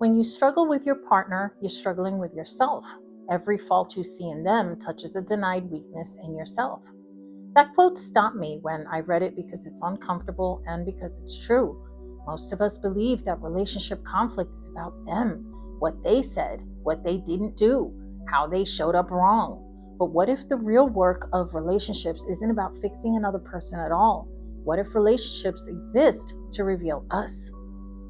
When you struggle with your partner, you're struggling with yourself. Every fault you see in them touches a denied weakness in yourself. That quote stopped me when I read it because it's uncomfortable and because it's true. Most of us believe that relationship conflict is about them, what they said, what they didn't do, how they showed up wrong. But what if the real work of relationships isn't about fixing another person at all? What if relationships exist to reveal us?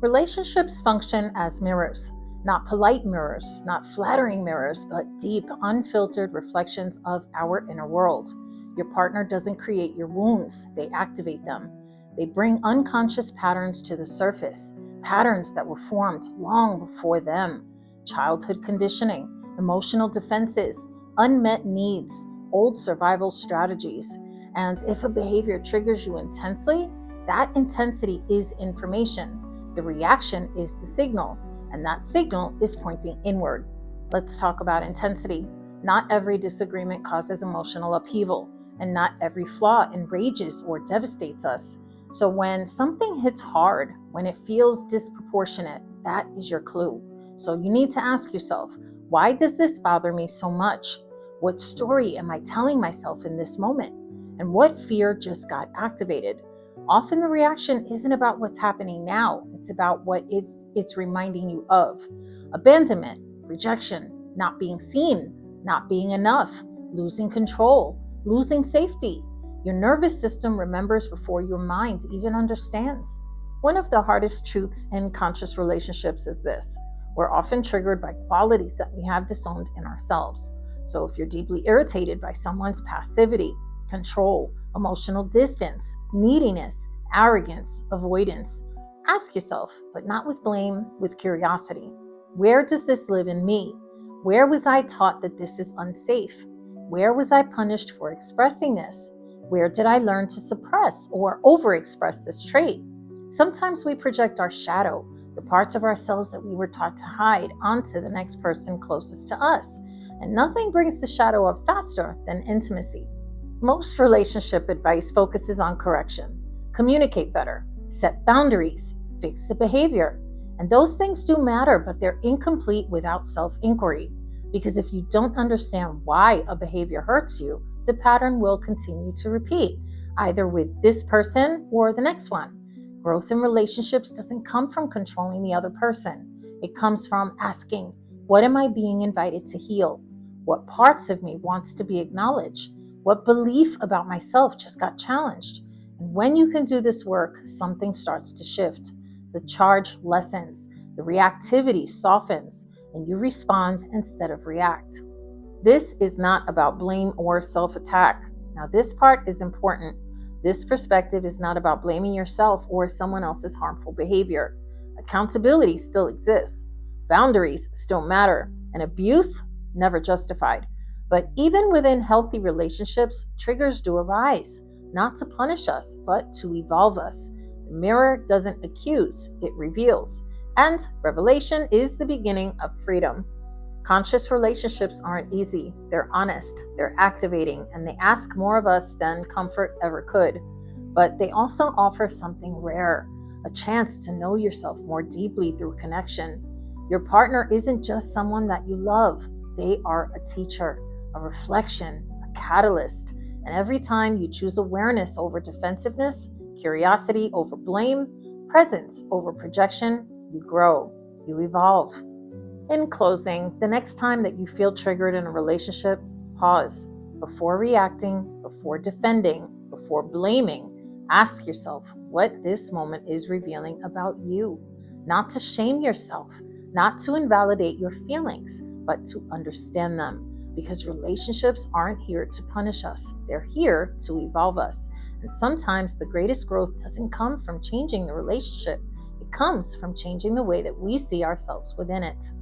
Relationships function as mirrors, not polite mirrors, not flattering mirrors, but deep, unfiltered reflections of our inner world. Your partner doesn't create your wounds, they activate them. They bring unconscious patterns to the surface, patterns that were formed long before them. Childhood conditioning, emotional defenses, unmet needs, old survival strategies. And if a behavior triggers you intensely, that intensity is information. The reaction is the signal, and that signal is pointing inward. Let's talk about intensity. Not every disagreement causes emotional upheaval, and not every flaw enrages or devastates us. So when something hits hard, when it feels disproportionate, that is your clue. So you need to ask yourself, why does this bother me so much? What story am I telling myself in this moment? And what fear just got activated? Often the reaction isn't about what's happening now. It's about what it's reminding you of. Abandonment, rejection, not being seen, not being enough, losing control, losing safety. Your nervous system remembers before your mind even understands. One of the hardest truths in conscious relationships is this: we're often triggered by qualities that we have disowned in ourselves. So if you're deeply irritated by someone's passivity, control, emotional distance, neediness, arrogance, avoidance, ask yourself, but not with blame, with curiosity. Where does this live in me? Where was I taught that this is unsafe? Where was I punished for expressing this? Where did I learn to suppress or overexpress this trait? Sometimes we project our shadow, the parts of ourselves that we were taught to hide, onto the next person closest to us. And nothing brings the shadow up faster than intimacy. Most relationship advice focuses on correction. Communicate better, set boundaries, fix the behavior. And those things do matter, but they're incomplete without self-inquiry. Because if you don't understand why a behavior hurts you, the pattern will continue to repeat, either with this person or the next one. Growth in relationships doesn't come from controlling the other person. It comes from asking, what am I being invited to heal? What parts of me wants to be acknowledged? What belief about myself just got challenged? And when you can do this work, something starts to shift. The charge lessens, the reactivity softens, and you respond instead of react. This is not about blame or self-attack. Now, this part is important. This perspective is not about blaming yourself or someone else's harmful behavior. Accountability still exists. Boundaries still matter. And abuse, never justified. But even within healthy relationships, triggers do arise, not to punish us, but to evolve us. The mirror doesn't accuse, it reveals. And revelation is the beginning of freedom. Conscious relationships aren't easy. They're honest, they're activating, and they ask more of us than comfort ever could. But they also offer something rare, a chance to know yourself more deeply through connection. Your partner isn't just someone that you love. They are a teacher, a reflection, a catalyst. And every time you choose awareness over defensiveness, curiosity over blame, presence over projection, you grow, you evolve. In closing, the next time that you feel triggered in a relationship, pause. Before reacting, before defending, before blaming, ask yourself what this moment is revealing about you. Not to shame yourself, not to invalidate your feelings, but to understand them. Because relationships aren't here to punish us. They're here to evolve us. And sometimes the greatest growth doesn't come from changing the relationship. It comes from changing the way that we see ourselves within it.